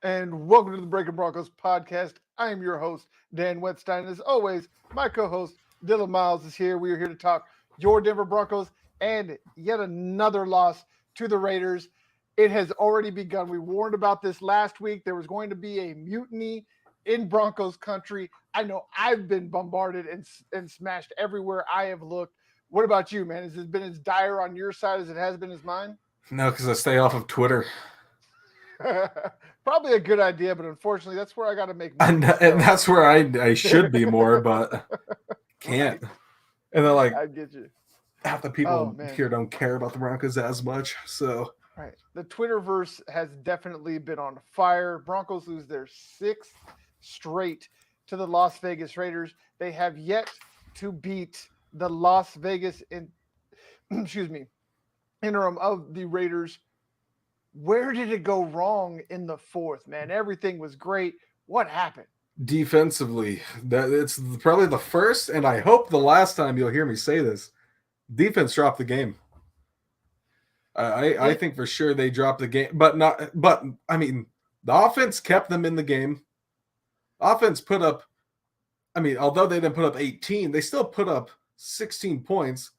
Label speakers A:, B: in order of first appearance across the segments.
A: And welcome to the Breakin Broncos podcast. I am your host, Dan Wetstein. As always, my co-host, Dylan Miles, is here. We are here to talk your Denver Broncos and yet another loss to the Raiders. It has already begun. We warned about this last week. There was going to be a mutiny in Broncos Country. I know I've been bombarded and smashed everywhere I have looked. What about you, man? Has it been as dire on your side as it has been as mine?
B: No, because I stay off of Twitter.
A: Probably a good idea, but unfortunately, that's where I got to make money.
B: And that's where I should be more, but can't.
A: Right.
B: And then,
A: I get you.
B: half the people here don't care about the Broncos as much. So,
A: right. The Twitterverse has definitely been on fire. Broncos lose their sixth straight to the Las Vegas Raiders. They have yet to beat the Las Vegas interim of the Raiders. Where did it go wrong in the fourth, man? Everything was great. What happened?
B: defensively, it's probably the first, and I hope the last time you'll hear me say this. Defense dropped the game. I think for sure they dropped the game, but I mean, the offense kept them in the game. Offense put up, although they didn't put up 18, they still put up 16 points.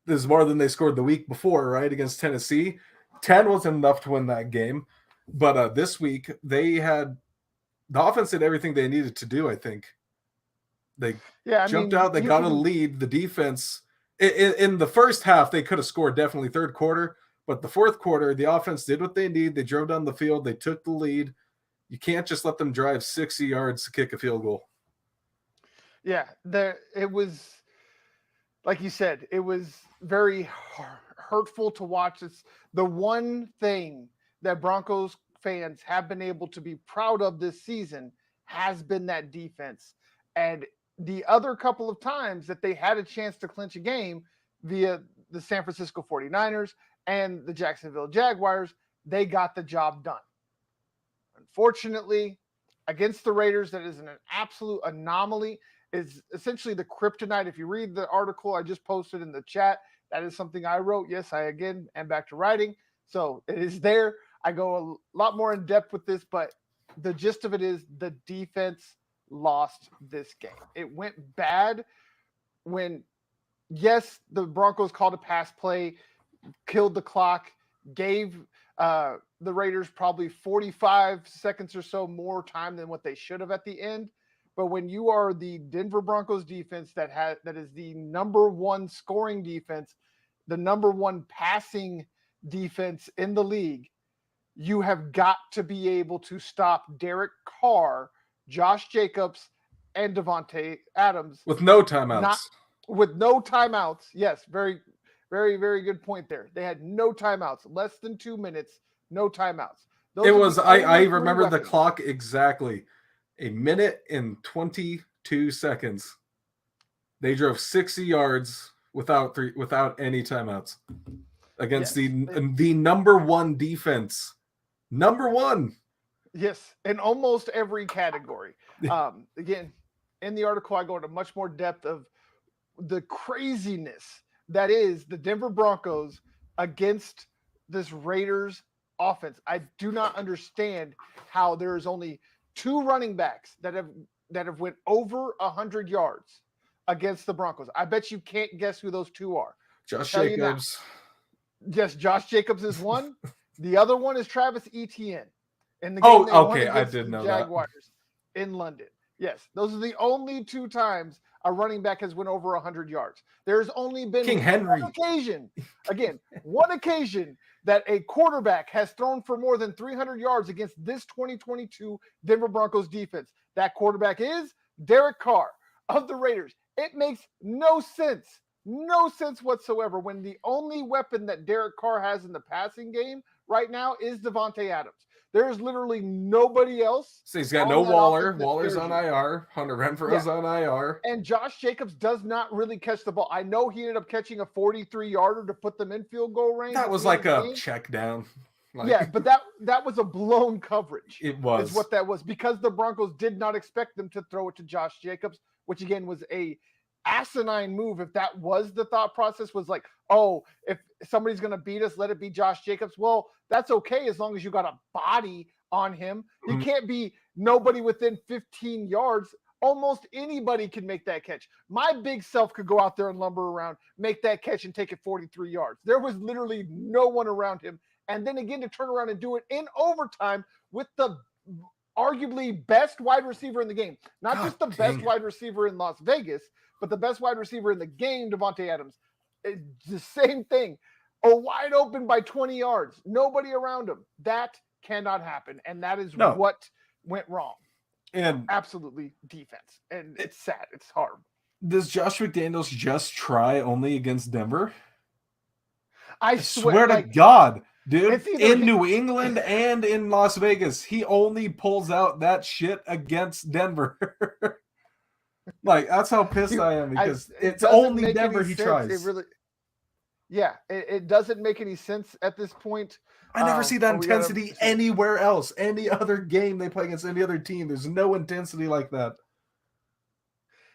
B: This is more than they scored the week before, right, against Tennessee. 10 wasn't enough to win that game. But this week, the offense did everything they needed to do, I think. They jumped out, they got a lead. The defense, in the first half, they could have scored definitely third quarter. But the fourth quarter, the offense did what they need. They drove down the field. They took the lead. You can't just let them drive 60 yards to kick a field goal.
A: Yeah, it was, like you said, it was very hurtful to watch. It's the one thing that Broncos fans have been able to be proud of this season has been that defense. And the other couple of times that they had a chance to clinch a game via the San Francisco 49ers and the Jacksonville Jaguars, they got the job done. Unfortunately, against the Raiders, that is an absolute anomaly. Is essentially the kryptonite. If you read the article I just posted in the chat, that is something I wrote. Yes, I again am back to writing. So it is there. I go a lot more in depth with this, but the gist of it is the defense lost this game. It went bad when, yes, the Broncos called a pass play, killed the clock, gave the Raiders probably 45 seconds or so more time than what they should have at the end. But when you are the Denver Broncos defense that is the number one scoring defense, the number one passing defense in the league, you have got to be able to stop Derek Carr, Josh Jacobs, and Davante Adams.
B: With no timeouts.
A: With no timeouts. Yes, very, very, very good point there. They had no timeouts, less than 2 minutes, no timeouts.
B: I remember the clock exactly. 1 minute and 22 seconds. They drove 60 yards without any timeouts against the number one defense. Number one.
A: Yes, in almost every category. Again, in the article, I go into much more depth of the craziness that is the Denver Broncos against this Raiders offense. I do not understand how there is only 2 running backs that have went over 100 yards against the Broncos. I bet you can't guess who those 2 are.
B: Josh Jacobs.
A: Yes, Josh Jacobs is one. The other one is Travis Etienne. In the game
B: I did know
A: Jaguars in London. Yes, those are the only 2 times a running back has went over 100 yards. There's only been one occasion that a quarterback has thrown for more than 300 yards against this 2022 Denver Broncos defense. That quarterback is Derek Carr of the Raiders. It makes no sense whatsoever when the only weapon that Derek Carr has in the passing game right now is Davante Adams. There's literally nobody else.
B: So he's got no Waller. Waller's on IR. Hunter Renfro's on IR.
A: And Josh Jacobs does not really catch the ball. I know he ended up catching a 43-yarder to put them in field goal range.
B: That was like a check down.
A: But that was a blown coverage.
B: It was.
A: Is what that was, because the Broncos did not expect them to throw it to Josh Jacobs, which again was a asinine move. If that was the thought process, was like, oh, if somebody's going to beat us, let it be Josh Jacobs. Well, that's okay as long as you got a body on him. You
B: Mhm.
A: can't be nobody within 15 yards. Almost anybody can make that catch. My big self could go out there and lumber around, make that catch, and take it 43 yards. There was literally no one around him. And then again, to turn around and do it in overtime with the arguably best wide receiver in the game. Not just the best wide receiver in Las Vegas, but the best wide receiver in the game, Devontae Adams. It's the same thing. A wide open by 20 yards. Nobody around him. That cannot happen. And that is what went wrong.
B: And
A: absolutely defense. And it's sad. It's hard.
B: Does Josh McDaniels just try only against Denver?
A: I swear
B: to God, dude, in New England and in Las Vegas, he only pulls out that shit against Denver. Like, that's how pissed I am, because it's only Denver he tries.
A: It really, it doesn't make any sense at this point.
B: I never see that intensity anywhere else. Any other game they play against any other team, there's no intensity like that.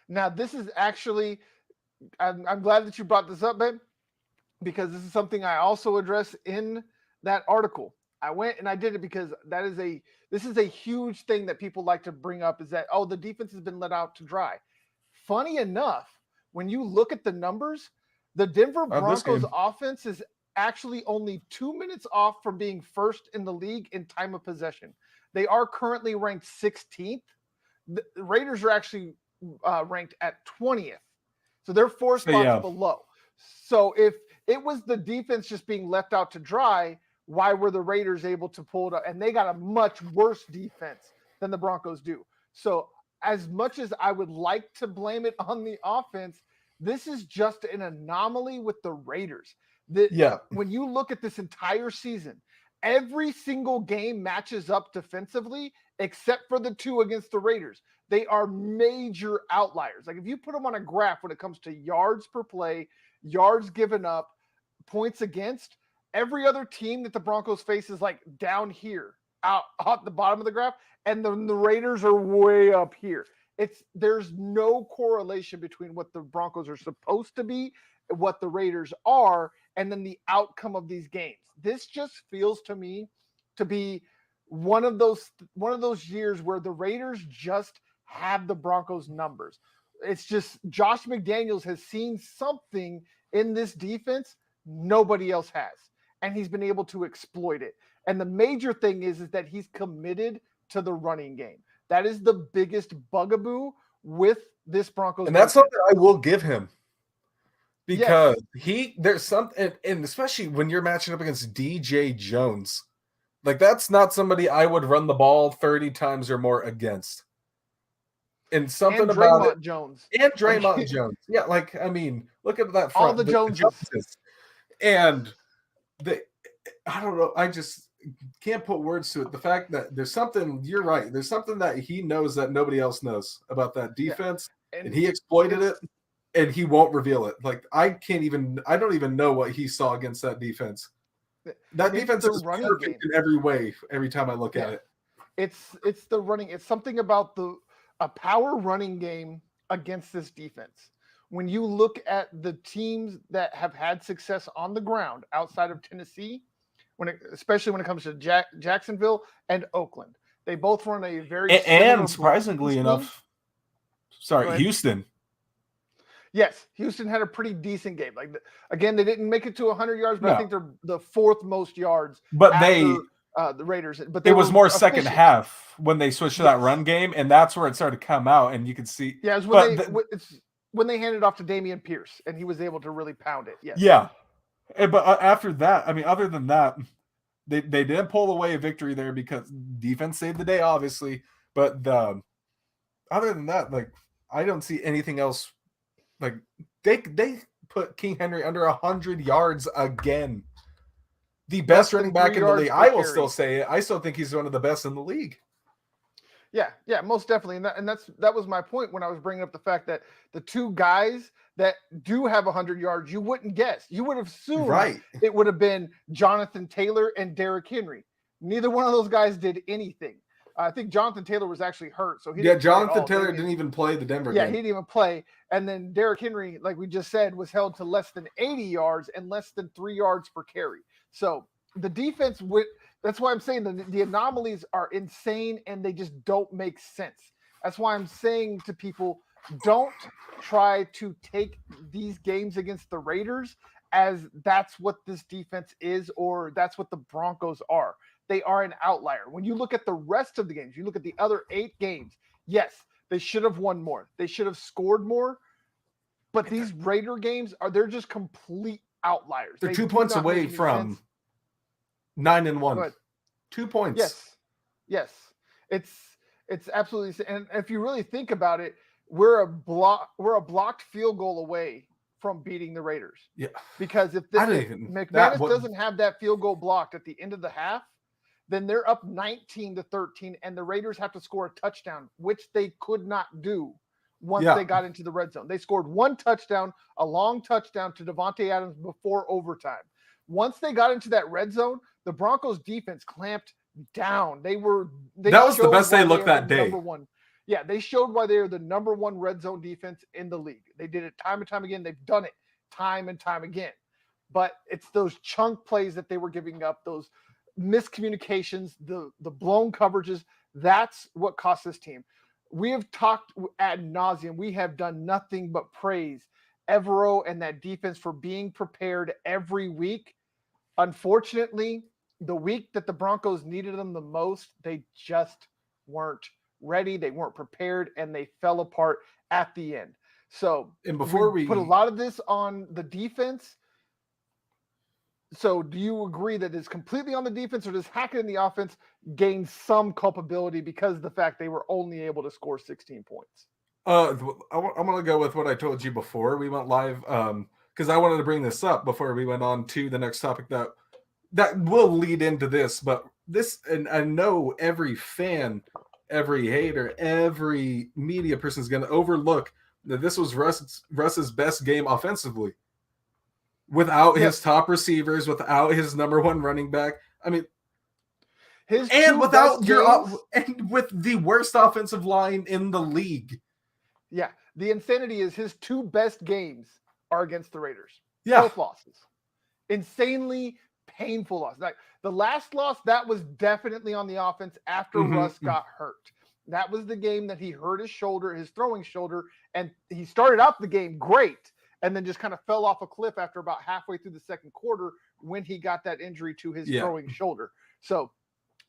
A: Now, this is actually, I'm glad that you brought this up, Ben, because this is something I also address in that article. I went and I did it because this is a huge thing that people like to bring up, is that, the defense has been let out to dry. Funny enough, when you look at the numbers, the Denver Broncos offense is actually only 2 minutes off from being first in the league in time of possession. They are currently ranked 16th. The Raiders are actually ranked at 20th. So they're 4 spots below. So if it was the defense just being left out to dry, why were the Raiders able to pull it up? And they got a much worse defense than the Broncos do. So as much as I would like to blame it on the offense, this is just an anomaly with the Raiders. When you look at this entire season, every single game matches up defensively except for the 2 against the Raiders. They are major outliers. Like, if you put them on a graph when it comes to yards per play, yards given up, points against, every other team that the Broncos face is like down here, out at the bottom of the graph, and then the Raiders are way up here. There's no correlation between what the Broncos are supposed to be, what the Raiders are, and then the outcome of these games. This just feels to me to be one of those years where the Raiders just have the Broncos numbers. It's just Josh McDaniels has seen something in this defense nobody else has, and he's been able to exploit it. And the major thing is that he's committed to the running game. That is the biggest bugaboo with this Broncos.
B: And that's something I will give him. Because there's something, and especially when you're matching up against DJ Jones, like, that's not somebody I would run the ball 30 times or more against. And something
A: and
B: about
A: Draymond Jones.
B: And Draymond Jones. Yeah, like, I mean, look at that front.
A: All the Joneses.
B: And I don't know, I just can't put words to it. The fact that there's something, you're right, there's something that he knows that nobody else knows about that defense, and he exploited it. And he won't reveal it. Like, I don't even know what he saw against that defense. That defense is perfect in every way, every time I look at it.
A: It's the running. It's something about a power running game against this defense. When you look at the teams that have had success on the ground outside of Tennessee, especially when it comes to Jacksonville and Oakland, they both run a very
B: and surprisingly enough, Houston.
A: Yes, Houston had a pretty decent game. Like, again, they didn't make it to 100 yards, but I think they're the 4th most yards.
B: But
A: the Raiders. But
B: it was more second half when they switched to that run game, and that's where it started to come out, and you could see.
A: Yeah, it's when they handed off to Dameon Pierce, and he was able to really pound it. Yes.
B: Yeah, but after that, I mean, other than that, they didn't pull away a victory there because defense saved the day, obviously. But other than that, like, I don't see anything else. Like, they put King Henry under 100 yards again. The best running back in the league. I will still say it. I still think he's one of the best in the league.
A: Yeah, most definitely. And that was my point when I was bringing up the fact that the 2 guys that do have 100 yards, you wouldn't guess. You would have assumed it would have been Jonathan Taylor and Derrick Henry. Neither one of those guys did anything. I think Jonathan Taylor was actually hurt. So
B: Jonathan Taylor didn't even play the Denver game.
A: Yeah, he didn't even play. And then Derrick Henry, like we just said, was held to less than 80 yards and less than 3 yards per carry. So the defense That's why I'm saying the anomalies are insane and they just don't make sense. That's why I'm saying to people, don't try to take these games against the Raiders as that's what this defense is or that's what the Broncos are. They are an outlier. When you look at the rest of the games, you look at the other 8 games, yes, they should have won more. They should have scored more. But these Raider games they're just complete outliers.
B: They're
A: They
B: 2
A: do
B: points
A: not make
B: away
A: any
B: from
A: sense.
B: 9-1.
A: But
B: 2 points.
A: yes, it's absolutely. And if you really think about it, we're a blocked field goal away from beating the Raiders.
B: Yeah,
A: because if McManus doesn't have that field goal blocked at the end of the half, then they're up 19-13, and the Raiders have to score a touchdown, which they could not do once they got into the red zone. They scored 1 touchdown, a long touchdown to Devontae Adams before overtime. Once they got into that red zone, the Broncos defense clamped down. That was
B: the best they looked that day.
A: Number one. Yeah, they showed why they are the number 1 red zone defense in the league. They did it time and time again. They've done it time and time again. But it's those chunk plays that they were giving up, those miscommunications, the blown coverages. That's what cost this team. We have talked ad nauseum. We have done nothing but praise Evero and that defense for being prepared every week. Unfortunately, the week that the Broncos needed them the most, they just weren't ready. They weren't prepared, and they fell apart at the end. So,
B: and before we
A: put a lot of this on the defense. So, do you agree that it's completely on the defense, or does Hackett in the offense gain some culpability because of the fact they were only able to score 16 points?
B: I'm going to go with what I told you before we went live, because I wanted to bring this up before we went on to the next topic that will lead into this. But this, and I know every fan, every hater, every media person is going to overlook that this was Russ's best game offensively. Without his top receivers, without his number 1 running back. I mean, with the worst offensive line in the league.
A: Yeah, the insanity is his 2 best games are against the Raiders.
B: Yeah,
A: both losses, insanely painful loss. Like the last loss, that was definitely on the offense after Russ got hurt. That was the game that he hurt his shoulder, his throwing shoulder, and he started out the game great. And then just kind of fell off a cliff after about halfway through the second quarter when he got that injury to his throwing shoulder. So,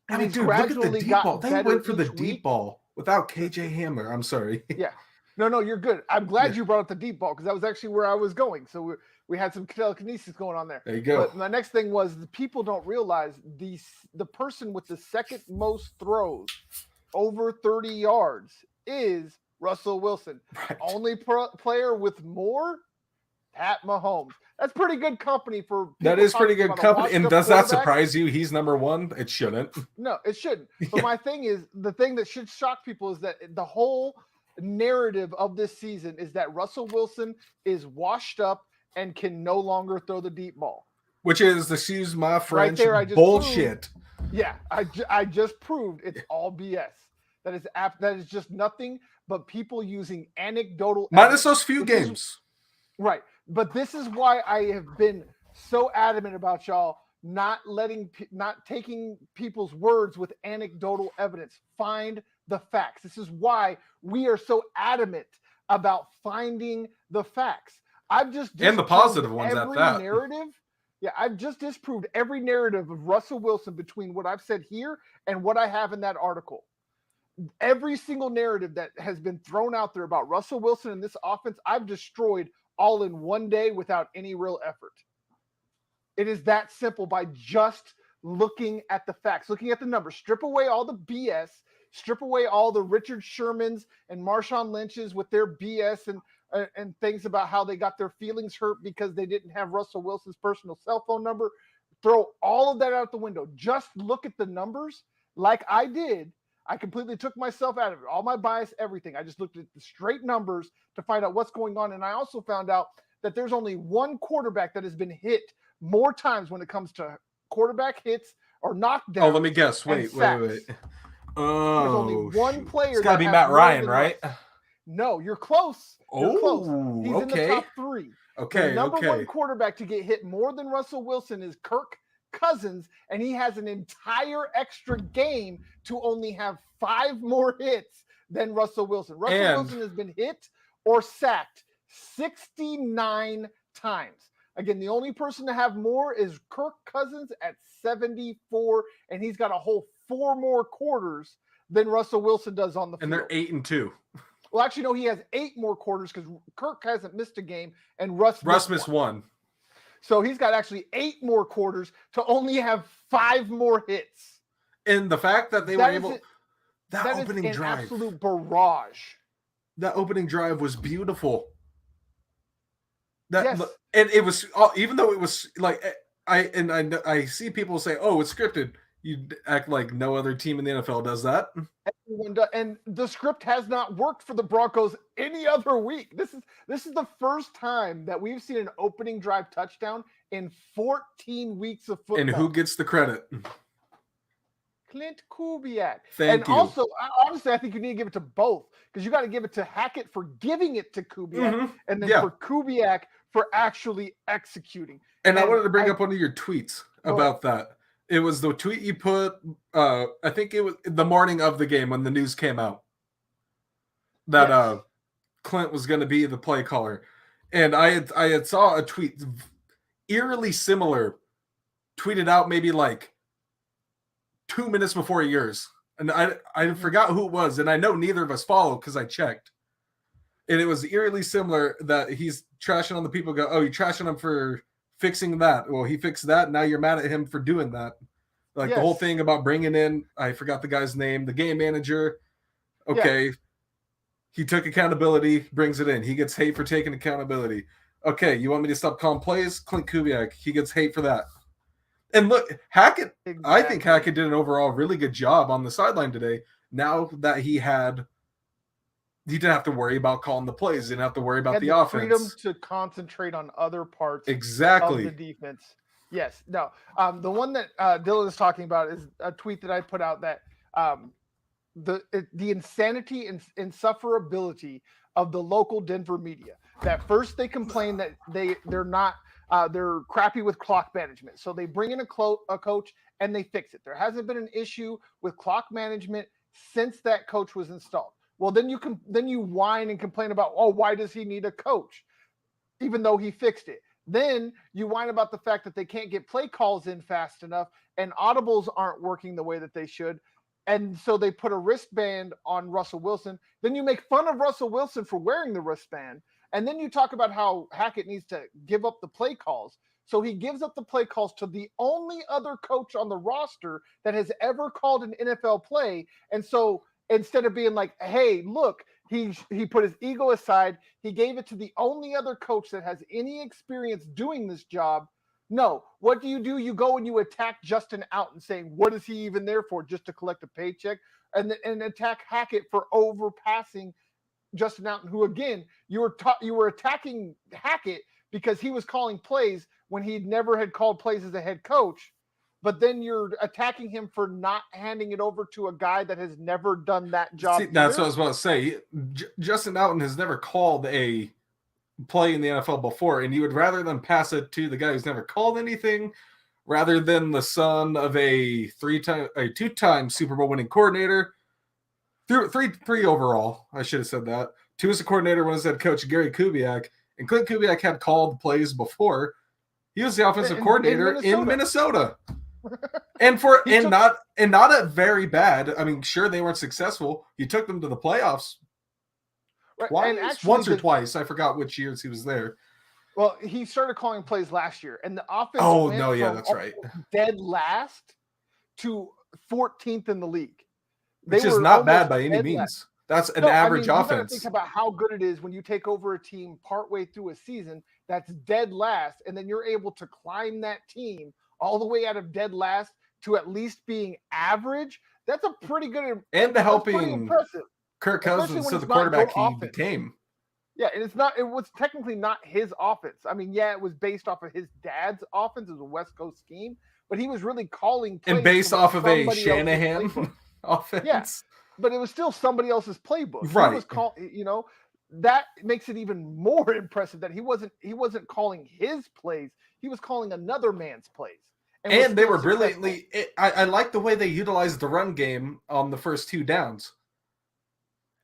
B: I mean, dude, look at the deep ball. They went for the deep ball without KJ Hamler. I'm sorry.
A: Yeah. No, you're good. I'm glad you brought up the deep ball because that was actually where I was going. So we had some telekinesis going on there.
B: There you go.
A: But my next thing was the people don't realize the person with the second most throws over 30 yards is Russell Wilson.
B: Right.
A: Only player with more, Pat Mahomes. That's pretty good company for people.
B: That is pretty good company. And does that surprise you? He's number 1? It shouldn't.
A: No, it shouldn't. But my thing is, the thing that should shock people is that the whole narrative of this season is that Russell Wilson is washed up and can no longer throw the deep ball.
B: Which is, excuse my French,
A: right there,
B: bullshit.
A: I just proved it's all BS. That is just nothing but people using anecdotal
B: minus those few games.
A: Right. But this is why I have been so adamant about y'all not taking people's words with anecdotal evidence. Find the facts. This is why we are so adamant about finding the facts. I've just
B: and the positive ones at that
A: narrative. Yeah, I've just disproved every narrative of Russell Wilson between what I've said here and what I have in that article. Every single narrative that has been thrown out there about Russell Wilson and this offense, I've destroyed all in one day without any real effort. It is that simple by just looking at the facts, looking at the numbers. Strip away all the BS, strip away all the Richard Shermans and Marshawn Lynch's with their BS and things about how they got their feelings hurt because they didn't have Russell Wilson's personal cell phone number. Throw all of that out the window. Just look at the numbers like I did. I completely took myself out of it. All my bias, everything. I just looked at the straight numbers to find out what's going on. And I also found out that there's only one quarterback that has been hit more times when it comes to quarterback hits or knockdowns.
B: Oh, let me guess. Wait. Oh,
A: there's only one player.
B: It's got to be Matt Ryan, right?
A: No, you're close. You're close. He's in the top 3.
B: Okay.
A: The number one quarterback to get hit more than Russell Wilson is Kirk Cousins, and he has an entire extra game to only have 5 more hits than Russell Wilson. Wilson has been hit or sacked 69 times. Again, the only person to have more is Kirk Cousins at 74, and he's got a whole 4 more quarters than Russell Wilson does on the field.
B: And they're 8-2.
A: Well, actually, no, he has 8 more quarters because Kirk hasn't missed a game, and Russ
B: missed one.
A: So he's got actually 8 more quarters to only have 5 more hits.
B: And the fact that they were able... That opening
A: is an
B: drive.
A: Absolute barrage.
B: That opening drive was beautiful.
A: Yes.
B: And it was, even though it was like, I see people say, "Oh, it's scripted." You act like no other team in the NFL does that.
A: Everyone does, and the script has not worked for the Broncos any other week. This is the first time that we've seen an opening drive touchdown in 14 weeks of football.
B: And who gets the credit?
A: Clint Kubiak.
B: Thank you.
A: Also, honestly, I think you need to give it to both, because you got to give it to Hackett for giving it to Kubiak, and then for Kubiak for actually executing.
B: And I wanted to bring up one of your tweets about that. It was the tweet you put, I think it was the morning of the game when the news came out that Clint was going to be the play caller. And I had saw a tweet eerily similar tweeted out maybe like 2 minutes before yours. And I forgot who it was. And I know neither of us followed because I checked. And it was eerily similar that he's trashing on the people go, "Oh, you're trashing him for fixing that. Well, he fixed that. Now you're mad at him for doing that." Like the whole thing about bringing in, I forgot the guy's name, the game manager. Okay. He took accountability, brings it in. He gets hate for taking accountability. Okay. You want me to stop calling plays? Clint Kubiak. He gets hate for that. And look, Hackett, I think Hackett did an overall really good job on the sideline today. Now that he didn't have to worry about calling the plays. He didn't have to worry about the offense.
A: Freedom to concentrate on other parts of the defense. Yes. No. The one that Dylan is talking about is a tweet that I put out that the insanity and insufferability of the local Denver media. That first they complain that they're not they're crappy with clock management, so they bring in a coach and they fix it. There hasn't been an issue with clock management since that coach was installed. Well, then you whine and complain about, "Oh, why does he need a coach?" Even though he fixed it. Then you whine about the fact that they can't get play calls in fast enough and audibles aren't working the way that they should. And so they put a wristband on Russell Wilson. Then you make fun of Russell Wilson for wearing the wristband. And then you talk about how Hackett needs to give up the play calls. So he gives up the play calls to the only other coach on the roster that has ever called an NFL play. And so instead of being like, "Hey, look," he put his ego aside. He gave it to the only other coach that has any experience doing this job. No, what do? You go and you attack Justin Outten, saying, "What is he even there for? Just to collect a paycheck?" And attack Hackett for overpassing Justin Outten, who again you were attacking Hackett because he was calling plays when he never had called plays as a head coach. But then you're attacking him for not handing it over to a guy that has never done that job.
B: See, that's what I was about to say. Justin Outten has never called a play in the NFL before, and you would rather than pass it to the guy who's never called anything rather than the son of a two-time Super Bowl winning coordinator. Three overall. I should have said that. 2 as a coordinator, 1 as head coach, Gary Kubiak. And Clint Kubiak had called plays before. He was the offensive coordinator in Minnesota. And not a very bad. I mean, sure, they weren't successful. He took them to the playoffs once or twice. I forgot which years he was there.
A: Well, he started calling plays last year, and the offense
B: that's right.
A: Dead last to 14th in the league.
B: Which is not bad by any means. That's an average offense. You got to
A: think about how good it is when you take over a team partway through a season that's dead last, and then you're able to climb that team all the way out of dead last to at least being average. That's a pretty good
B: and the helping Kirk Cousins to the quarterback he became.
A: Yeah, and it was technically not his offense. I mean, yeah, it was based off of his dad's offense. It was a West Coast scheme, but he was really calling plays
B: and based off of a Shanahan offense.
A: Yeah, but it was still somebody else's playbook.
B: Right.
A: He was that makes it even more impressive that he wasn't calling his plays. He was calling another man's plays.
B: And they were brilliantly. I like the way they utilized the run game on the first 2 downs.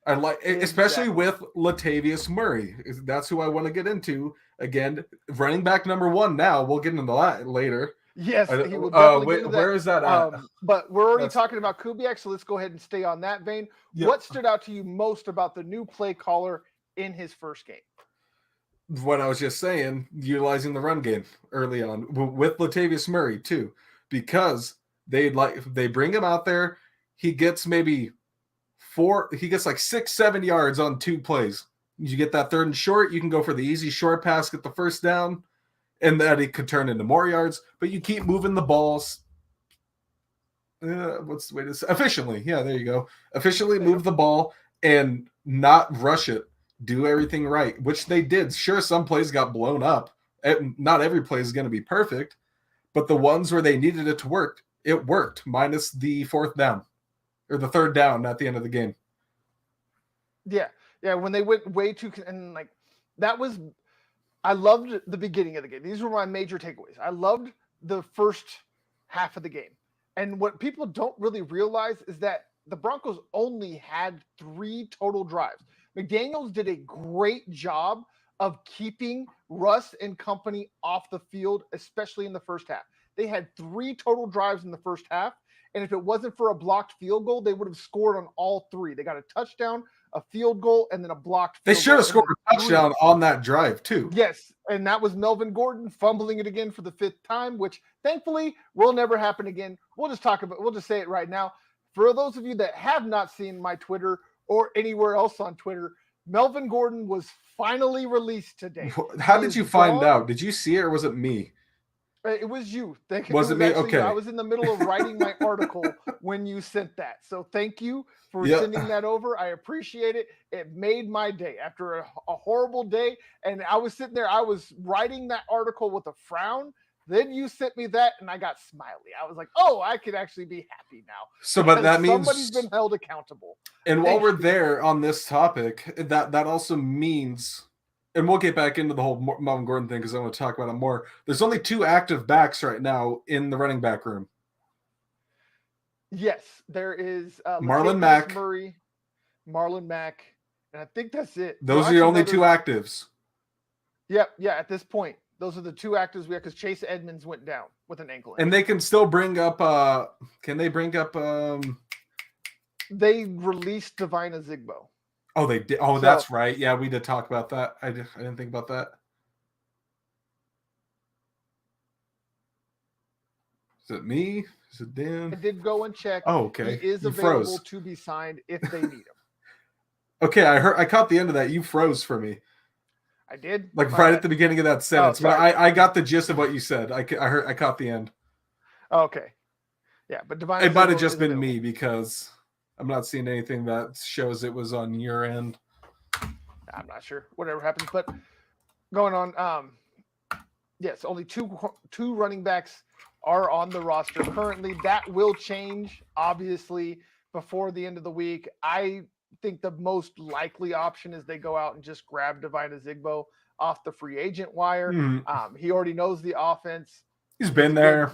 B: I like, especially with Latavius Murray. That's who I want to get into. Again, running back number 1 now. We'll get into that later.
A: Yes, he will definitely get into that.
B: Where is that at?
A: But we're already talking about Kubiak, so let's go ahead and stay on that vein. Yep. What stood out to you most about the new play caller in his first game?
B: What I was just saying, utilizing the run game early on with Latavius Murray too, because they bring him out there. He gets maybe 6-7 yards on 2 plays. You get that 3rd and short, you can go for the easy short pass, get the first down, and that it could turn into more yards. But you keep moving the balls. What's the way to say? Efficiently? Yeah, there you go. Efficiently move the ball and not rush it. Do everything right, which they did. Sure, some plays got blown up. Not every play is going to be perfect, but the ones where they needed it to work, it worked, minus the 4th down or the 3rd down at the end of the game.
A: Yeah. When they went way too, and like that was, I loved the beginning of the game. These were my major takeaways. I loved the first half of the game, and what people don't really realize is that the Broncos only had 3 total drives. McDaniels did a great job of keeping Russ and company off the field, especially in the first half. They had 3 total drives in the first half, and if it wasn't for a blocked field goal, they would have scored on all 3. They got a touchdown, a field goal, and then a blocked field goal.
B: They should have scored a touchdown on that drive, too.
A: Yes, and that was Melvin Gordon fumbling it again for the 5th time, which thankfully will never happen again. We'll just say it right now. For those of you that have not seen my Twitter or anywhere else on Twitter, Melvin Gordon was finally released today.
B: How did you find out? Did you see it or was it me?
A: It was you.
B: Was it me? Okay.
A: I was in the middle of writing my article when you sent that. So thank you for sending that over. I appreciate it. It made my day after a horrible day. And I was sitting there, I was writing that article with a frown. Then you sent me that, and I got smiley. I was like, "Oh, I could actually be happy now."
B: So, but that means
A: somebody's been held accountable.
B: And while we're there on this topic, that also means, and we'll get back into the whole Melvin Gordon thing because I want to talk about it more. There's only 2 active backs right now in the running back room.
A: Yes, there is
B: Marlon Mack,
A: Murray, Marlon Mack, and I think that's it.
B: Those are the only 2 actives.
A: Yep, at this point. Those are the 2 actors we have because Chase Edmonds went down with an ankle injury.
B: And they can still bring up can they bring up
A: they released Divine Zigbo.
B: Oh, they did. Oh, so, that's right. Yeah, we did talk about that. I didn't think about that. Is it me? Is it Dan?
A: I did go and check.
B: Oh, okay.
A: He is available to be signed if they need him.
B: Okay, I caught the end of that. You froze for me.
A: I did,
B: right at the beginning of that sentence, but I got the gist of what you said. I caught the end.
A: Okay, yeah, but Divine.
B: It might have just been me because I'm not seeing anything that shows it was on your end.
A: I'm not sure. Whatever happens, but going on. Yes, only two running backs are on the roster currently. That will change, obviously, before the end of the week. I think the most likely option is they go out and just grab Divine Zigbo off the free agent wire. He already knows the offense.
B: He's been there.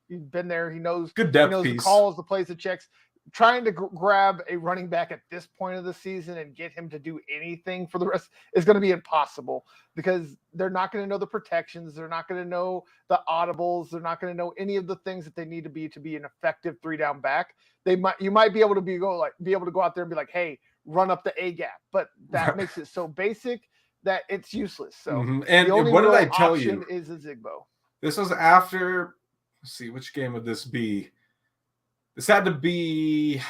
A: He's been there. He knows
B: good depth.
A: He knows
B: piece.
A: The calls, the plays, the checks. Trying to grab a running back at this point of the season and get him to do anything for the rest is going to be impossible because they're not going to know the protections. They're not going to know the audibles. They're not going to know any of the things that they need to be an effective 3-down back. You might be able to be able to go out there and be like, hey, run up the A gap, but that makes it so basic that it's useless. So
B: and what did I tell you?
A: Is a Zigbo.
B: This was after. Let's see, which game would this be? This had to be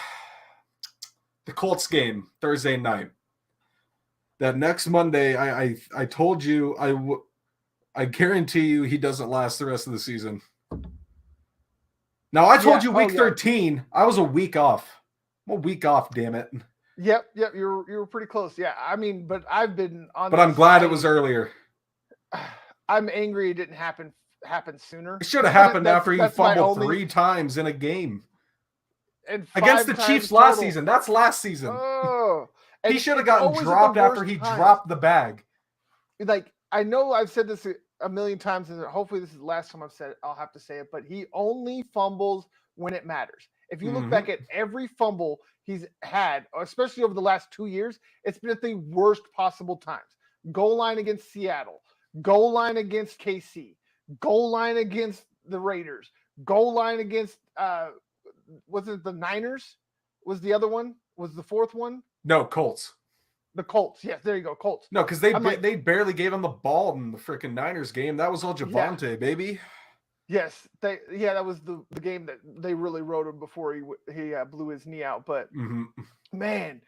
B: the Colts game Thursday night. That next Monday, I told you I guarantee you he doesn't last the rest of the season. Now I told you week 13. I was a week off. I'm a week off. Damn it.
A: Yep. You were pretty close. Yeah. I mean, but I've been on.
B: But I'm glad it was earlier.
A: I'm angry it didn't happen sooner.
B: It should have happened after you fumbled 3 times in a game.
A: And
B: against the Chiefs last season. That's last season.
A: Oh,
B: he should have gotten dropped after he dropped the bag.
A: Like, I know I've said this a million times, and hopefully this is the last time I'll have to say it, but he only fumbles when it matters. If you look back at every fumble he's had, especially over the last 2 years, it's been at the worst possible times. Goal line against Seattle, goal line against KC, goal line against the Raiders, goal line against was it the Niners? Was the other one? Was the fourth one?
B: No, Colts.
A: The Colts. Yes, there you go, Colts.
B: No, because they barely gave him the ball in the freaking Niners game. That was all Javonte, baby.
A: Yes, that was the game that they really rode him before he blew his knee out. But man,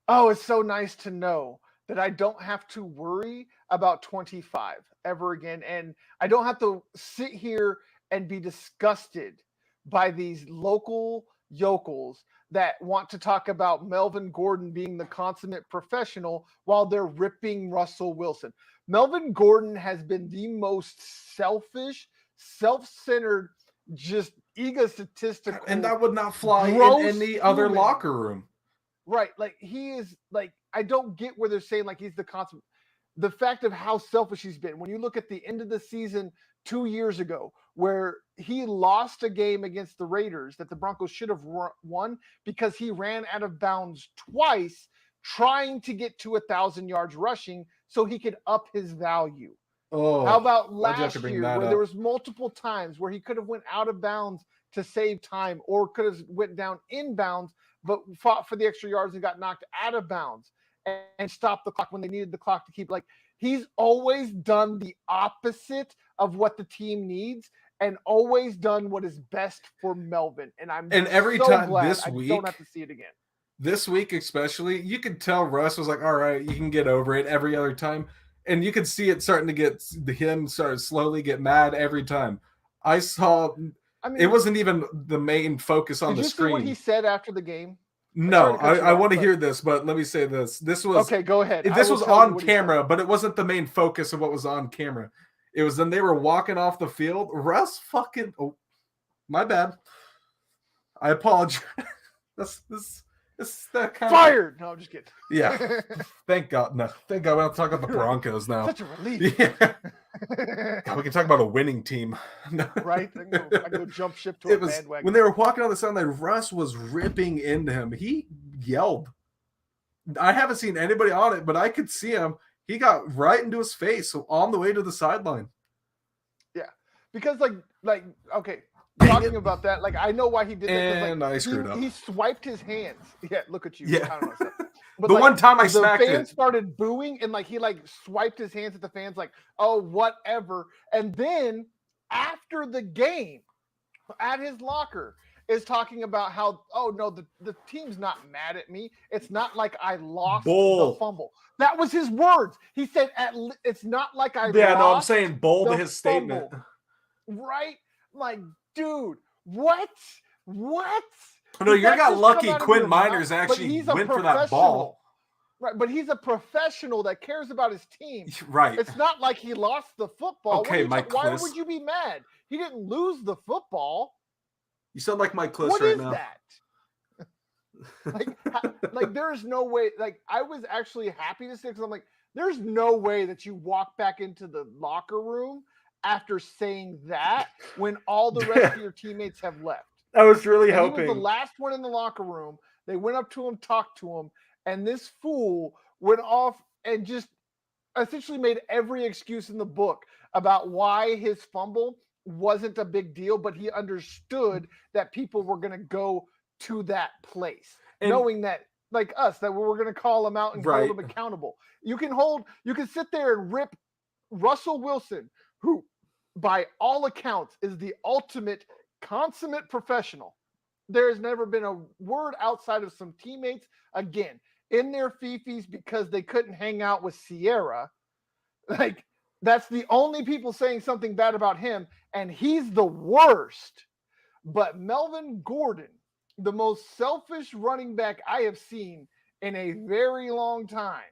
A: it's so nice to know that I don't have to worry about 25 ever again, and I don't have to sit here and be disgusted by these local yokels that want to talk about Melvin Gordon being the consummate professional while they're ripping Russell Wilson. Melvin Gordon has been the most selfish, self-centered, just egotistical,
B: and that would not fly in any other locker room.
A: Right. Like, he is, like, I don't get where they're saying, like, he's the consummate. The fact of how selfish he's been. When you look at the end of the season 2 years ago, where he lost a game against the Raiders that the Broncos should have won because he ran out of bounds twice trying to get to 1,000 yards rushing so he could up his value.
B: Oh,
A: how about last year where there was multiple times where he could have went out of bounds to save time or could have went down in bounds but fought for the extra yards and got knocked out of bounds and stopped the clock when they needed the clock to keep. Like, he's always done the opposite of what the team needs and always done what is best for Melvin. And
B: every
A: so
B: time
A: glad
B: this
A: I
B: week,
A: don't have to see it again.
B: This week especially, you could tell Russ was like, all right, you can get over it. Every other time. And you could see it starting to get him start slowly get mad every time. I saw it wasn't even the main focus on the screen.
A: Did you see what he said after the game?
B: No, I want to hear this, but let me say this. This was
A: okay. Go ahead.
B: This was on camera, but it wasn't the main focus of what was on camera. It was when they were walking off the field. Russ fucking. Oh, my bad. I apologize. This that kind
A: fired. No, I'm just kidding.
B: Yeah. Thank God. No, thank God we don't talk about the Broncos now.
A: Such a relief.
B: Yeah. God, we can talk about a winning team.
A: Right? I can go jump ship to a bandwagon.
B: When they were walking on the sideline, Russ was ripping into him. He yelled. I haven't seen anybody on it, but I could see him. He got right into his face on the way to the sideline.
A: Yeah. Because okay. Talking about that, like, I know why he did that.
B: And I screwed up.
A: He swiped his hands. Yeah, look at you.
B: Yeah.
A: I don't know. But
B: the one time I smacked it.
A: The fans started booing, and he swiped his hands at the fans, like, oh, whatever. And then after the game, at his locker, is talking about how, oh no, the team's not mad at me. It's not like I lost the fumble. That was his words. He said, it's not like I lost.
B: Yeah, no, I'm saying bold his statement.
A: Right? Like, dude, what?
B: No, you got lucky. Quinn Miners actually went for that ball.
A: Right, but he's a professional that cares about his team.
B: Right.
A: It's not like he lost the football.
B: Okay, Mike Kliss.
A: Why would you be mad? He didn't lose the football.
B: You sound like Mike Kliss
A: right now.
B: What
A: is that? Like, there is no way. Like, I was actually happy to say, because I'm like, there's no way that you walk back into the locker room after saying that when all the rest of your teammates have left.
B: I was really hoping.
A: He was the last one in the locker room. They went up to him, talked to him, and this fool went off and just essentially made every excuse in the book about why his fumble wasn't a big deal, but he understood that people were going to go to that place, knowing that, like us, that we were going to call him out and hold him accountable. You can sit there and rip Russell Wilson, who by all accounts is the ultimate consummate professional. There has never been a word outside of some teammates, again, in their fifis because they couldn't hang out with Sierra. Like, that's the only people saying something bad about him, and he's the worst. But Melvin Gordon, the most selfish running back I have seen in a very long time,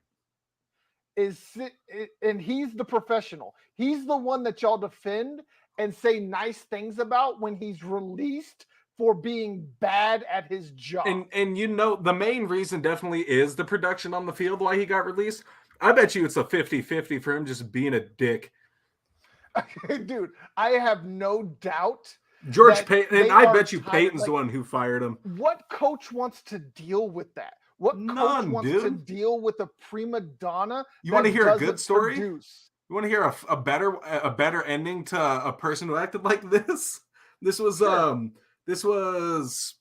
A: and he's the professional. He's the one that y'all defend and say nice things about when he's released for being bad at his job.
B: And the main reason definitely is the production on the field why he got released. I bet you it's a 50-50 for him just being a dick.
A: Dude, I have no doubt
B: George
A: that
B: Payton, and
A: they
B: I
A: are
B: bet you
A: tired.
B: Payton's the one who fired him.
A: What coach wants to deal with that? What coach
B: None,
A: wants to
B: dude.
A: deal with a prima donna
B: You want to
A: that
B: hear a good
A: doesn't
B: story?
A: produce?
B: You want to hear a better ending to a person who acted like this? This was
A: Sure.
B: this was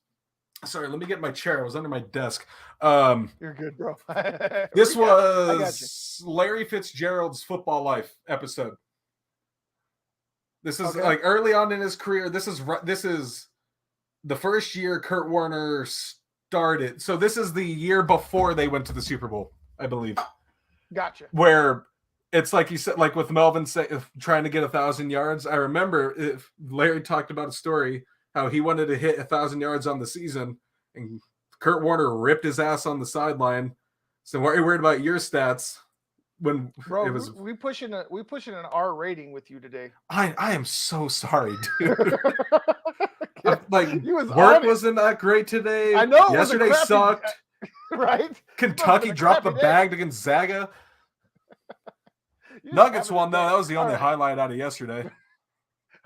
B: sorry, let me get my chair. I was under my desk.
A: You're good, bro.
B: This
A: I got you.
B: was Larry Fitzgerald's Football Life episode. This is
A: Okay.
B: like early on in his career. This is the first year Kurt Warner started. So this is the year before they went to the Super Bowl, I believe.
A: Gotcha.
B: Where it's like you said, like with Melvin trying to get 1,000 yards. I remember Larry talked about a story how he wanted to hit 1,000 yards on the season, and Kurt Warner ripped his ass on the sideline. So why are you worried about your stats? When
A: Bro,
B: it was,
A: we pushing an R rating with you today.
B: I am so sorry, dude. Like
A: He was
B: work wasn't that great today.
A: I know.
B: Yesterday sucked.
A: Right?
B: Kentucky dropped the bag to Gonzaga. Nuggets won though. That was the only highlight out of yesterday.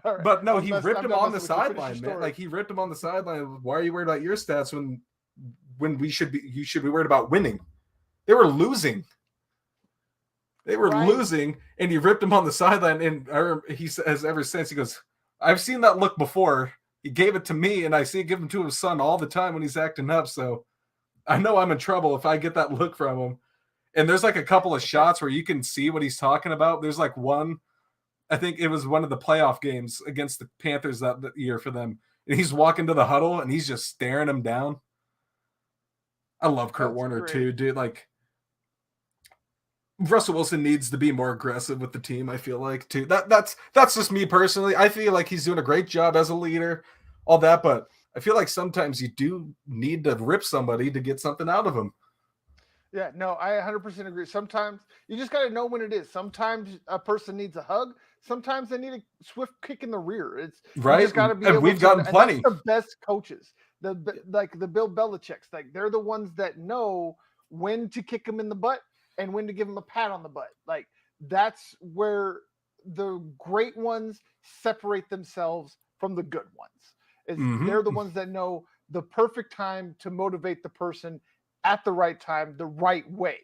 A: Right.
B: But no, he ripped him on the sideline, man. Like he ripped him on the sideline. Why are you worried about your stats when you should be worried about winning? They were losing. They were losing, and he ripped him on the sideline. And he says ever since, he goes, I've seen that look before. He gave it to me, and I see it give him to his son all the time when he's acting up. So I know I'm in trouble if I get that look from him. And there's like a couple of shots where you can see what he's talking about. There's like one, I think it was one of the playoff games against the Panthers that year for them. And he's walking to the huddle, and he's just staring him down. I love Kurt Warner too, dude. Like, Russell Wilson needs to be more aggressive with the team, I feel like, too. That's just me personally. I feel like he's doing a great job as a leader, all that, but I feel like sometimes you do need to rip somebody to get something out of them.
A: Yeah, no, I 100% agree. Sometimes you just got to know when it is. Sometimes a person needs a hug. Sometimes they need a swift kick in the rear. It's
B: right.
A: You just got to be.
B: And we've gotten plenty.
A: That's the best coaches, the Bill Belichick's. Like they're the ones that know when to kick them in the butt and when to give them a pat on the butt. Like that's where the great ones separate themselves from the good ones. They're the ones that know the perfect time to motivate the person at the right time, the right way.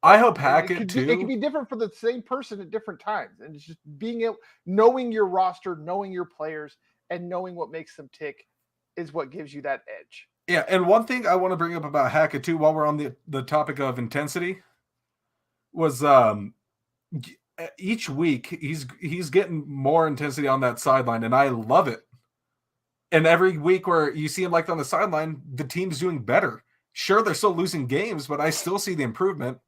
B: I hope Hackett too.
A: It can be different for the same person at different times, and it's just knowing your roster, knowing your players, and knowing what makes them tick is what gives you that edge.
B: Yeah, and one thing I want to bring up about Hackett too, while we're on the topic of intensity, was each week he's getting more intensity on that sideline, and I love it. And every week where you see him like on the sideline, the team's doing better. Sure, they're still losing games, but I still see the improvement.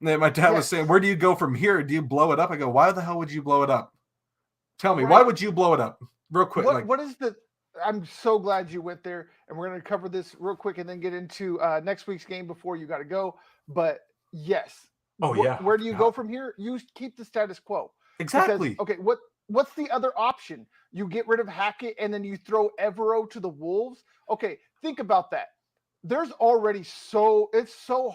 B: And my dad was saying, where do you go from here? Do you blow it up? I go, why the hell would you blow it up? Tell me, why would you blow it up? Real quick.
A: I'm so glad you went there, and we're going to cover this real quick and then get into next week's game before you got to go. But yes. Where do you go from here? You keep the status quo.
B: Exactly.
A: Because, okay, what's the other option? You get rid of Hackett and then you throw Evero to the Wolves? Okay, think about that. There's already it's so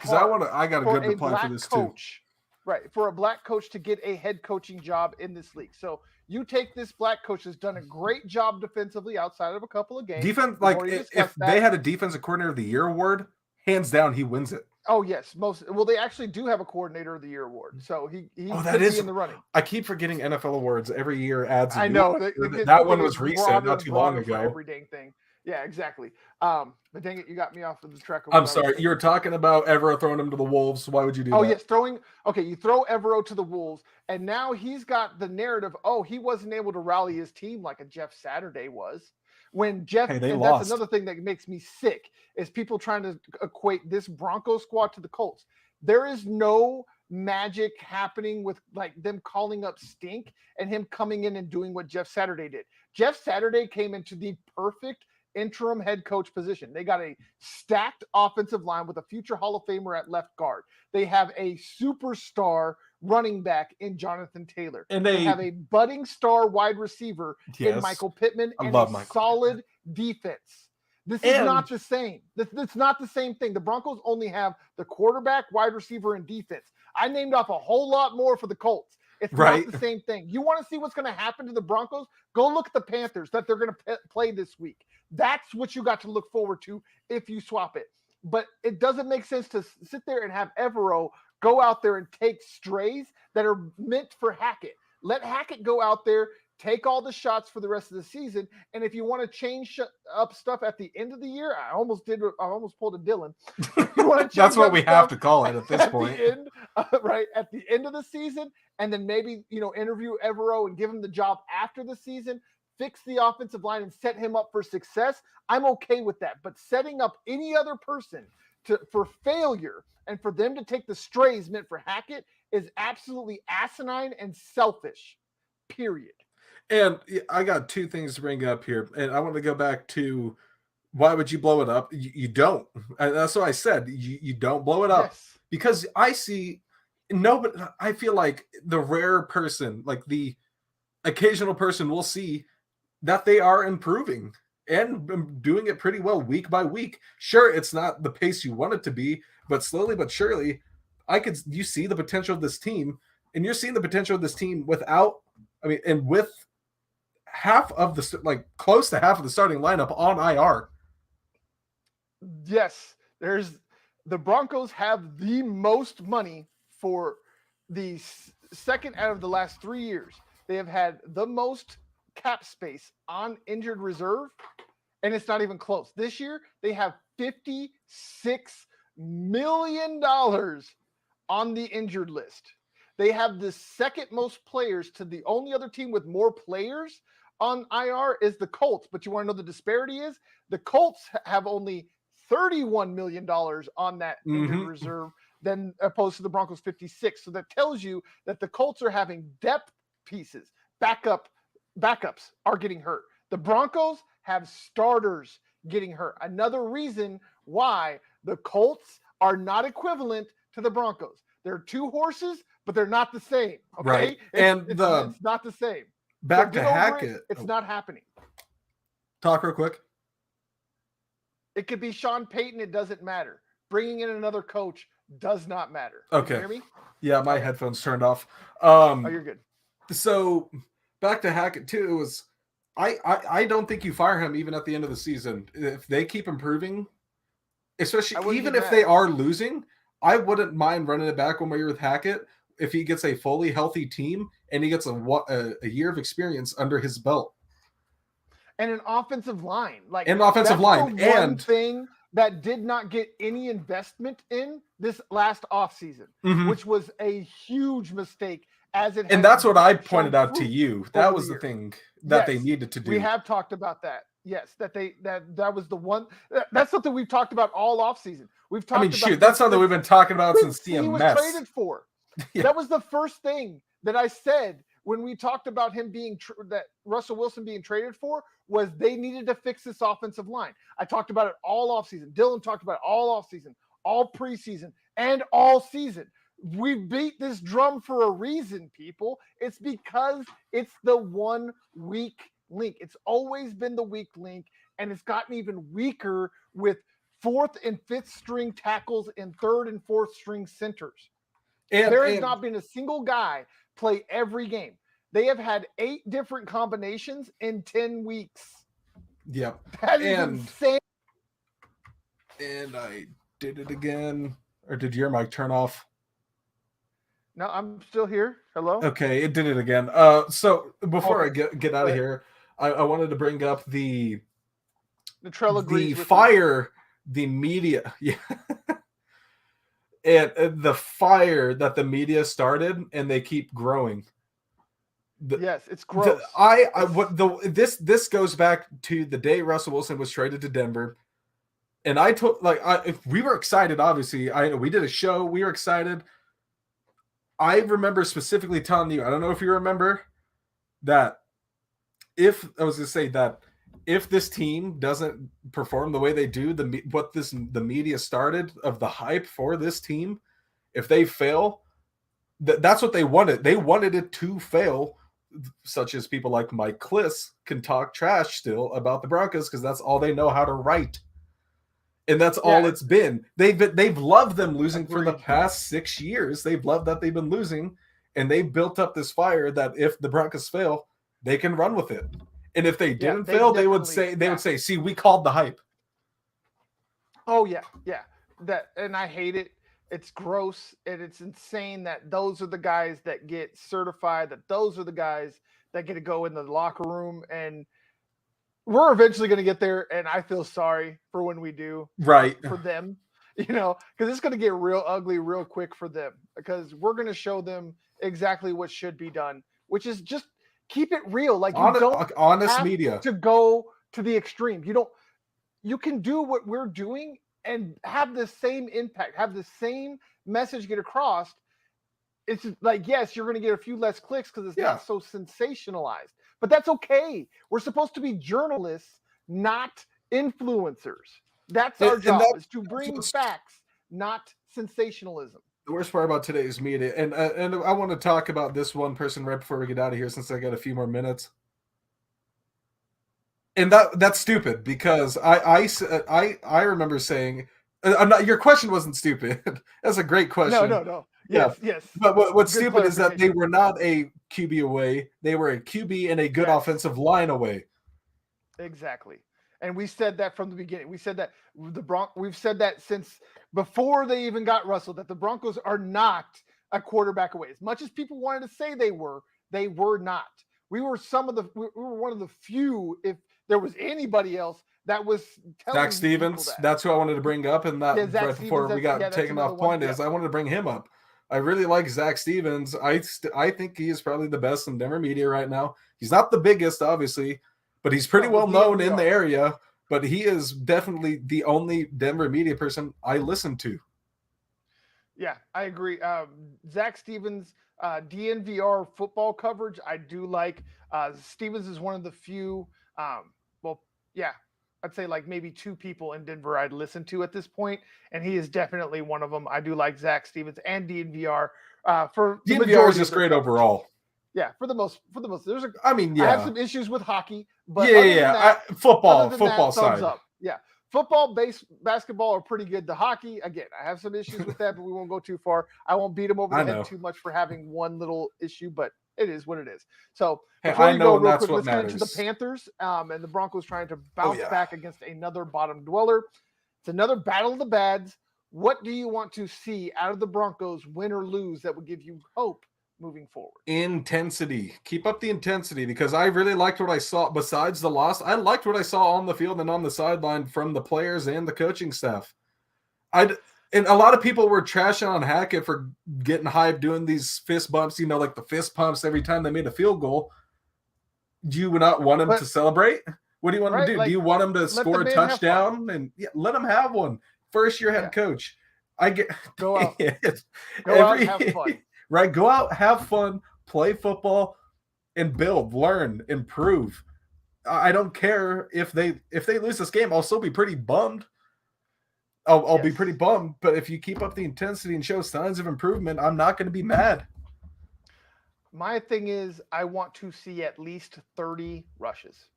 A: hard.
B: I got a good reply for this
A: coach, too. Right, for a black coach to get a head coaching job in this league. So you take this black coach that's done a great job defensively outside of a couple of games.
B: Defense, like if they had a defensive coordinator of the year award, hands down, he wins it.
A: Oh yes, they actually do have a coordinator of the year award, so he could be in the running.
B: I keep forgetting NFL awards every year adds.
A: I know
B: that one was recent, not too long ago.
A: Every dang thing. Yeah, exactly. But dang it, you got me off of the track.
B: I'm sorry. You were talking about Evero throwing him to the Wolves. Why would you do that?
A: Oh, yes. You throw Evero to the Wolves, and now he's got the narrative, he wasn't able to rally his team like a Jeff Saturday was. When Jeff, that's another thing that makes me sick, is people trying to equate this Broncos squad to the Colts. There is no magic happening with like them calling up Stink and him coming in and doing what Jeff Saturday did. Jeff Saturday came into the perfect interim head coach position. They got a stacked offensive line with a future Hall of Famer at left guard. They have a superstar running back in Jonathan Taylor. And they have a budding star wide receiver in Michael Pittman and solid defense. This is not the same. That's not the same thing. The Broncos only have the quarterback, wide receiver, and defense. I named off a whole lot more for the Colts. It's
B: Right.
A: not the same thing. You want to see what's going to happen to the Broncos? Go look at the Panthers that they're going to play this week. That's what you got to look forward to if you swap it. But it doesn't make sense to sit there and have Evero go out there and take strays that are meant for Hackett. Let Hackett go out there, take all the shots for the rest of the season. And if you want to change up stuff at the end of the year, I almost pulled a Dylan.
B: That's what we have to call it at this point.
A: The end, right at the end of the season, and then maybe interview Evero and give him the job after the season. Fix the offensive line and set him up for success. I'm okay with that. But setting up any other person for failure and for them to take the strays meant for Hackett is absolutely asinine and selfish, period.
B: And I got two things to bring up here. And I want to go back to why would you blow it up? You don't. That's what I said. You don't blow it up.
A: Yes.
B: Because I feel like the rare person, like the occasional person will see that they are improving and doing it pretty well week by week. Sure, it's not the pace you want it to be, but slowly but surely, you see the potential of this team, and you're seeing the potential of this team with half of close to half of the starting lineup on IR.
A: Yes, the Broncos have the most money for the second out of the last 3 years. They have had the most cap space on injured reserve, and it's not even close. This year, they have $56 million on the injured list. They have the second most players to the only other team with more players on IR is the Colts. But you want to know the disparity is? The Colts have only $31 million on that injured reserve than opposed to the Broncos 56. So that tells you that the Colts are having depth pieces, backups are getting hurt. The Broncos have starters getting hurt. Another reason why the Colts are not equivalent to the Broncos. They're two horses, but they're not the same. Okay?
B: Right.
A: It's not the same.
B: Back to Hackett.
A: It's not happening.
B: Talk real quick.
A: It could be Sean Payton. It doesn't matter. Bringing in another coach does not matter.
B: Okay.
A: You hear me?
B: Yeah, my headphones turned off.
A: Oh, you're good.
B: So back to Hackett too. It was I don't think you fire him even at the end of the season. If they keep improving, especially even if they are losing, I wouldn't mind running it back 1 more year with Hackett if he gets a fully healthy team and he gets a year of experience under his belt.
A: And an offensive line.
B: One
A: thing that did not get any investment in this last offseason, which was a huge mistake.
B: And that's what I pointed out to you. That was the thing that they needed to do.
A: We have talked about that. Yes, that was the one. That's something we've talked about all offseason. We've talked about.
B: That's something we've been talking about since CMS.
A: He was traded for. Yeah. That was the first thing that I said when we talked about him being that Russell Wilson being traded for was they needed to fix this offensive line. I talked about it all offseason. Dylan talked about it all offseason, all preseason, and all season. We beat this drum for a reason, people. It's because it's the one weak link. It's always been the weak link, and it's gotten even weaker with 4th and 5th string tackles and 3rd and 4th string centers. There has not been a single guy play every game. They have had 8 different combinations in 10 weeks.
B: Yep.
A: That is insane.
B: And I did it again. Or did your mic turn off?
A: No, I'm still here. Hello?
B: Okay, it did it again. So before I get out of here, I wanted to bring up the fire, the media. Yeah. And the fire that the media started, and they keep growing.
A: Yes, it's gross.
B: This goes back to the day Russell Wilson was traded to Denver, and we were excited. Obviously, we did a show. We were excited. I remember specifically telling you. I don't know if you remember that. If this team doesn't perform the way they do, the media started of the hype for this team, if they fail, that's what they wanted. They wanted it to fail, such as people like Mike Kliss can talk trash still about the Broncos because that's all they know how to write. And that's all it's been. They've loved them losing for the past 6 years. They've loved that they've been losing. and they built up this fire that if the Broncos fail, they can run with it. And if they didn't fail, they would say, see, we called the hype.
A: Oh yeah. And I hate it. It's gross and it's insane that those are the guys that get certified, that those are the guys that get to go in the locker room, and we're eventually going to get there. And I feel sorry for when we do,
B: right,
A: for them, because it's going to get real ugly real quick for them, because we're going to show them exactly what should be done, which is just keep it real. Like, you don't
B: honest
A: have
B: media
A: to go to the extreme. You can do what we're doing and have the same impact, have the same message get across. It's like, yes, you're going to get a few less clicks because it's not so sensationalized, but that's okay. We're supposed to be journalists, not influencers. That's our job, is to bring facts, not sensationalism.
B: The worst part about today's media, and I want to talk about this one person right before we get out of here, since I got a few more minutes. And that's stupid, because I remember saying, your question wasn't stupid. That's a great question.
A: No. Yes.
B: But what's stupid is that they were not a QB away. They were a QB and a good offensive line away.
A: Exactly. And we said that from the beginning. We said that we've said that since before they even got Russell, that the Broncos are not a quarterback away. As much as people wanted to say they were not. We were one of the few, if there was anybody else that was telling
B: Zach Stevens. That's who I wanted to bring up, and that right before we got taken off point is I wanted to bring him up. I really like Zach Stevens. I think he is probably the best in Denver media right now. He's not the biggest, obviously, but he's pretty well known in the area. But he is definitely the only Denver media person I listen to.
A: Yeah, I agree. Zach Stevens, DNVR football coverage, I do like. Stevens is one of the few, I'd say like maybe two people in Denver I'd listen to at this point, and he is definitely one of them. I do like Zach Stevens and DNVR. For
B: DNVR is just great overall.
A: Yeah, for the most. I have some issues with hockey, but
B: football side.
A: Up. Yeah, football, basketball are pretty good. The hockey, again, I have some issues with that, but we won't go too far. I won't beat him over the head too much for having one little issue, but it is what it is. So before we go real quick, let's get into the Panthers and the Broncos trying to bounce back against another bottom dweller. It's another battle of the bads. What do you want to see out of the Broncos, win or lose, that would give you hope moving forward?
B: Intensity. Keep up the intensity, because I really liked what I saw. Besides the loss, I liked what I saw on the field and on the sideline from the players and the coaching staff. And a lot of people were trashing on Hackett for getting hyped, doing these fist bumps, like the fist pumps every time they made a field goal. Do you not want him to celebrate? What do you want him to do? Do you want him to score a touchdown? And let him have one. First year head coach.
A: Go out. Out, have fun.
B: Right, go out, have fun, play football, and build, learn, improve. I don't care if they lose this game. I'll still be pretty bummed. I'll be pretty bummed, but if you keep up the intensity and show signs of improvement, I'm not going to be mad.
A: My thing is, I want to see at least 30 rushes.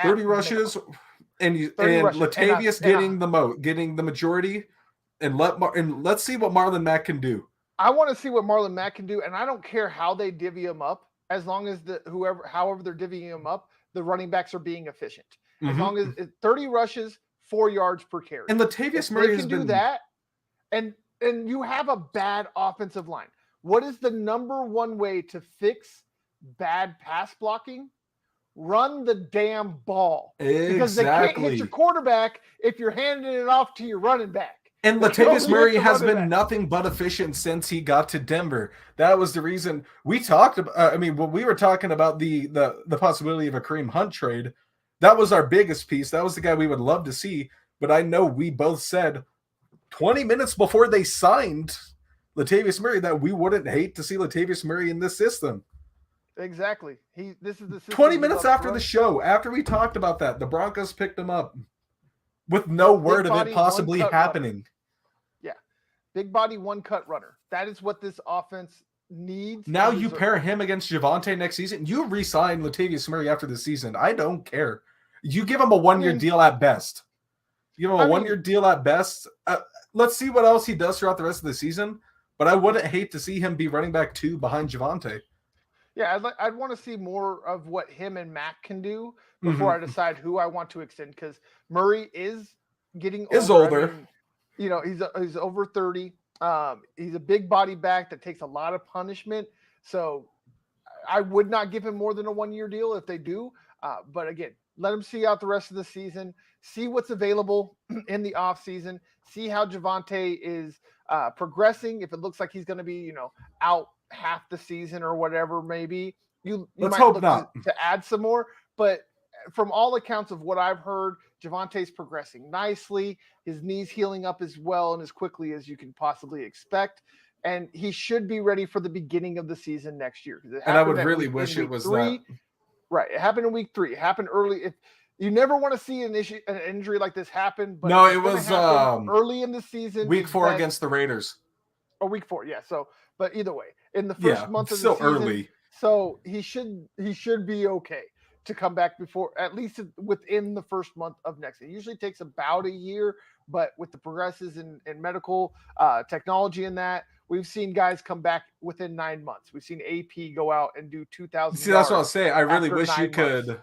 B: 30 rushes, and Latavius getting the majority, and let's see what Marlon Mack can do.
A: I want to see what Marlon Mack can do, and I don't care how they divvy him up, as long as however they're divvying him up, the running backs are being efficient. As long as 30 rushes, 4 yards per carry.
B: And Latavius Murray has been...
A: do that, and you have a bad offensive line. What is the number one way to fix bad pass blocking? Run the damn ball.
B: Exactly.
A: Because they can't hit your quarterback if you're handing it off to your running back.
B: And Latavius Murray has been nothing but efficient since he got to Denver. That was the reason we talked about. When we were talking about the possibility of a Kareem Hunt trade, that was our biggest piece. That was the guy we would love to see. But I know we both said 20 minutes before they signed Latavius Murray that we wouldn't hate to see Latavius Murray in this system.
A: Exactly. This is the system
B: 20 minutes after the show, after we talked about that, the Broncos picked him up with no word of it possibly happening.
A: Runner. Yeah. Big body, one cut runner. That is what this offense needs.
B: Now you pair him against Javonte next season. You re-sign Latavius Murray after the season. I don't care. You give him a one-year deal at best. You give him a one-year deal at best. Let's see what else he does throughout the rest of the season. but I wouldn't hate to see him be running back 2 behind Javonte.
A: Yeah, I'd want to see more of what him and Mac can do before I
B: Mm-hmm.
A: decide who I want to extend, because Murray is getting older.
B: Is older.
A: I mean, he's over 30. He's a big body back that takes a lot of punishment. So I would not give him more than a 1-year deal if they do. But again, let him see out the rest of the season, see what's available in the off season, see how Javonte is progressing. If it looks like he's going to be, out half the season or whatever, maybe you
B: Let's
A: might
B: hope
A: look
B: not.
A: to add some more. But from all accounts of what I've heard, Javonte's progressing nicely. His knee's healing up as well and as quickly as you can possibly expect. And he should be ready for the beginning of the season next year.
B: And I would really wish it was that.
A: Right. It happened in week 3. It happened early. If you never want to see an injury like this happen, but
B: no, it was
A: early in the season.
B: Week 4 against the Raiders.
A: Or week 4, yeah. So, but either way, in the first month of the season,
B: early.
A: So he should be okay to come back before, at least within the first month of next. It usually takes about a year, but with the progresses in medical technology in that, we've seen guys come back within 9 months. We've seen AP go out and do 2,000.
B: See, that's what I'll say. I really wish you could.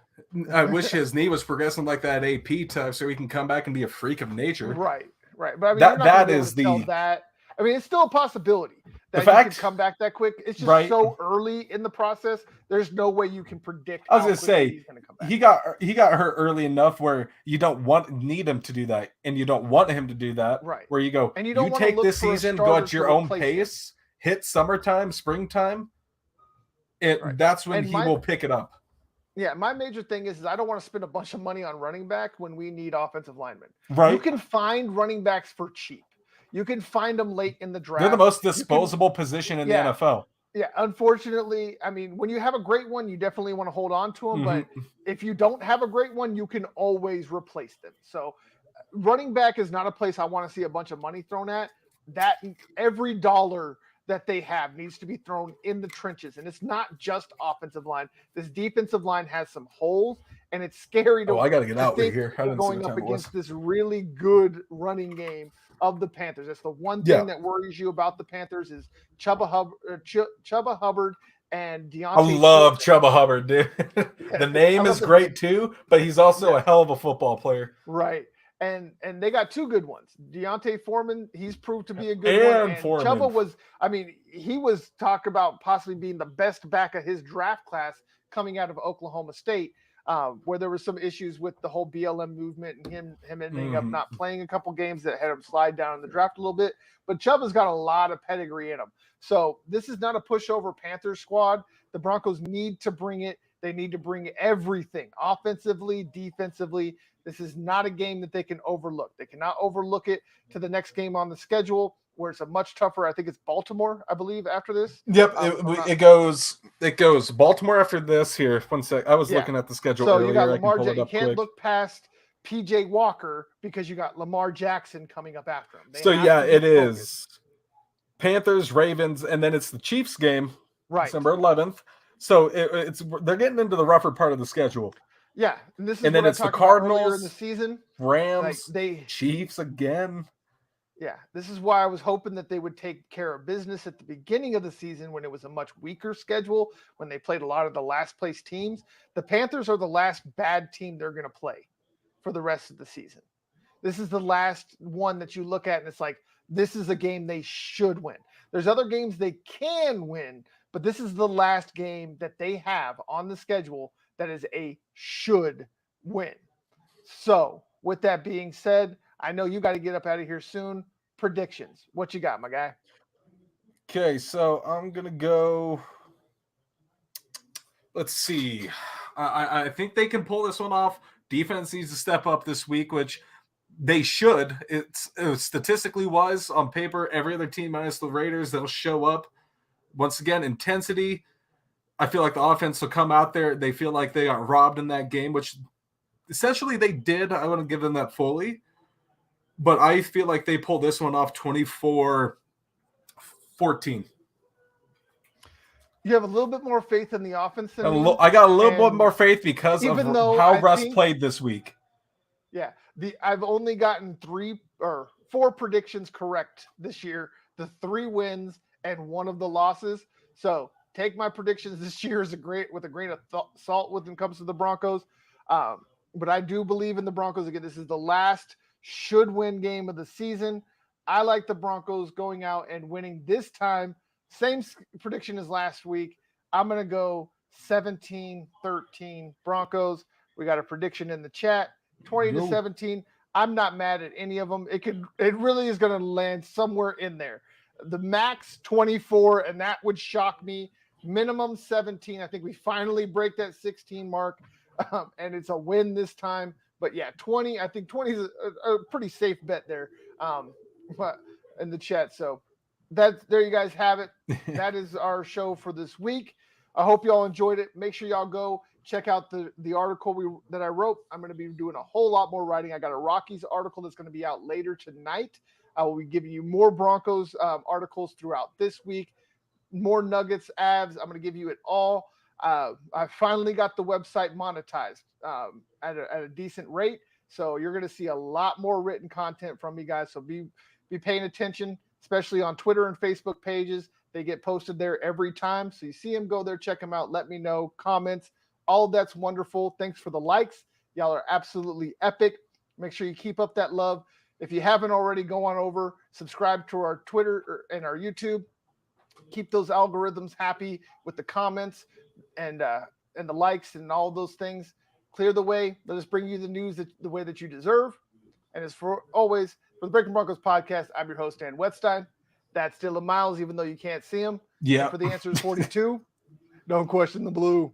B: I wish his knee was progressing like that AP type, so he can come back and be a freak of nature.
A: Right. But I mean,
B: that is the.
A: I mean, it's still a possibility that
B: he
A: could come back that quick. It's just so early in the process. There's no way you can predict.
B: I was going to say, he's going to come back. He got hurt early enough where you don't need him to do that, and you don't want him to do that.
A: Right.
B: Where you go,
A: and you
B: take this season, go at your own pace, hit summertime, springtime. That's when he will pick it up.
A: Yeah, my major thing is I don't want to spend a bunch of money on running back when we need offensive linemen.
B: Right.
A: You can find running backs for cheap. You can find them late in the draft.
B: They're the most disposable position in the NFL.
A: Yeah, unfortunately, I mean, when you have a great one, you definitely want to hold on to them. But if you don't have a great one, you can always replace them. So running back is not a place I want to see a bunch of money thrown at. That every dollar that they have needs to be thrown in the trenches. And it's not just offensive line. This defensive line has some holes, and it's scary to
B: I got to get out of here.
A: Going up against this really good running game of the Panthers. That's the one thing that worries you about the Panthers is Chuba Hubbard and Deontay.
B: I love Chuba Hubbard, dude. The name is great too, but he's also a hell of a football player.
A: Right. And they got 2 good ones. Deontay Foreman, he's proved to be a good one. And Chuba was, he was talked about possibly being the best back of his draft class coming out of Oklahoma State. Where there were some issues with the whole BLM movement and him ending up not playing a couple games that had him slide down in the draft a little bit. But Chuba's got a lot of pedigree in him. So this is not a pushover Panthers squad. The Broncos need to bring it. They need to bring everything, offensively, defensively. This is not a game that they can overlook. They cannot overlook it to the next game on the schedule, where it's a much tougher. I think it's Baltimore, I believe, after this.
B: Yep, it goes Baltimore after this. Here, 1 sec. I was looking at the schedule earlier.
A: You got Lamar. You can't look past PJ Walker because you got Lamar Jackson coming up after him.
B: It is Panthers, Ravens, and then it's the Chiefs game, December 11th. So they're getting into the rougher part of the schedule.
A: Yeah, and
B: then it's the Cardinals
A: in the season,
B: Rams, Chiefs again.
A: Yeah, this is why I was hoping that they would take care of business at the beginning of the season when it was a much weaker schedule, when they played a lot of the last place teams. The Panthers are the last bad team they're going to play for the rest of the season. This is the last one that you look at and it's like, this is a game they should win. There's other games they can win, but this is the last game that they have on the schedule that is a should win. So with that being said, I know you got to get up out of here soon. Predictions. What you got, my guy?
B: Okay, so I'm going to go. Let's see. I think they can pull this one off. Defense needs to step up this week, which they should. It's statistically wise on paper. Every other team minus the Raiders, they'll show up. Once again, intensity. I feel like the offense will come out there. They feel like they got robbed in that game, which essentially they did. I wouldn't give them that fully. But I feel like they pulled this one off 24-14.
A: You have a little bit more faith in the offense than
B: I got a little bit more faith because of how Russ played this week.
A: Yeah. I've only gotten 3 or 4 predictions correct this year the 3 wins and 1 of the losses. So take my predictions this year with a grain of salt when it comes to the Broncos. But I do believe in the Broncos. Again, this is the last should-win game of the season. I like the Broncos going out and winning this time. Same prediction as last week. I'm going to go 17-13 Broncos. We got a prediction in the chat, 20-17. I'm not mad at any of them. It really is going to land somewhere in there. The max 24, and that would shock me. Minimum 17. I think we finally break that 16 mark, and it's a win this time. But yeah, 20. I think 20 is a pretty safe bet there. But in the chat. So there you guys have it. That is our show for this week. I hope you all enjoyed it. Make sure y'all go check out the article that I wrote. I'm going to be doing a whole lot more writing. I got a Rockies article that's going to be out later tonight. I will be giving you more Broncos articles throughout this week, more Nuggets, Avs. I'm going to give you it all. I finally got the website monetized at a decent rate. So you're going to see a lot more written content from me guys. So be paying attention, especially on Twitter and Facebook pages. They get posted there every time. So you see them, go there, check them out. Let me know, comments. All of that's wonderful. Thanks for the likes. Y'all are absolutely epic. Make sure you keep up that love. If you haven't already, go on over, subscribe to our Twitter and our YouTube. Keep those algorithms happy with the comments and the likes and all those things. Clear the way. Let us bring you the news the way that you deserve. And as for always, for the Breakin' Broncos podcast, I'm your host, Dan Wetstein. That's Dylan Miles, even though you can't see him.
B: Yeah.
A: And for the answer is 42. Don't question the blue.